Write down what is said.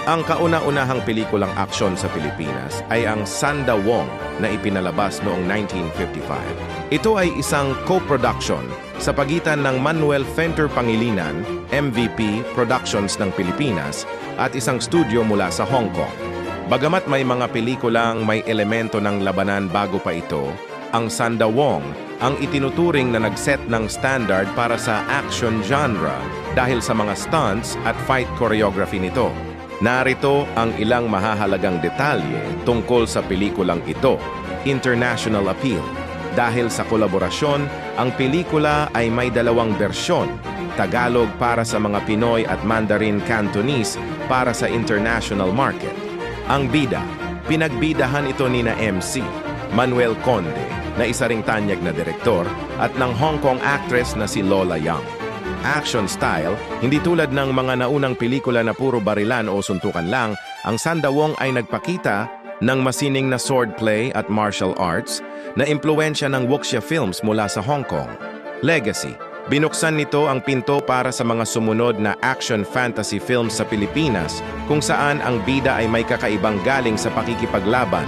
Ang kauna-unahang pelikulang aksyon sa Pilipinas ay ang Sanda Wong na ipinalabas noong 1955. Ito ay isang co-production sa pagitan ng Manuel Fenter Pangilinan, MVP Productions ng Pilipinas, at isang studio mula sa Hong Kong. Bagamat may mga pelikulang may elemento ng labanan bago pa ito, ang Sanda Wong ang itinuturing na nag-set ng standard para sa action genre dahil sa mga stunts at fight choreography nito. Narito ang ilang mahahalagang detalye tungkol sa pelikulang ito. International appeal. Dahil sa kolaborasyon, ang pelikula ay may dalawang bersyon. Tagalog para sa mga Pinoy at Mandarin Cantonese para sa international market. Ang bida, pinagbidahan ito ni na MC, Manuel Conde, na isa ring tanyag na direktor, at ng Hong Kong actress na si Lola Young. Action style, hindi tulad ng mga naunang pelikula na puro barilan o suntukan lang, ang Sanda Wong ay nagpakita ng masining na swordplay at martial arts na impluensya ng wuxia films mula sa Hong Kong. Legacy, binuksan nito ang pinto para sa mga sumunod na action fantasy films sa Pilipinas kung saan ang bida ay may kakaibang galing sa pakikipaglaban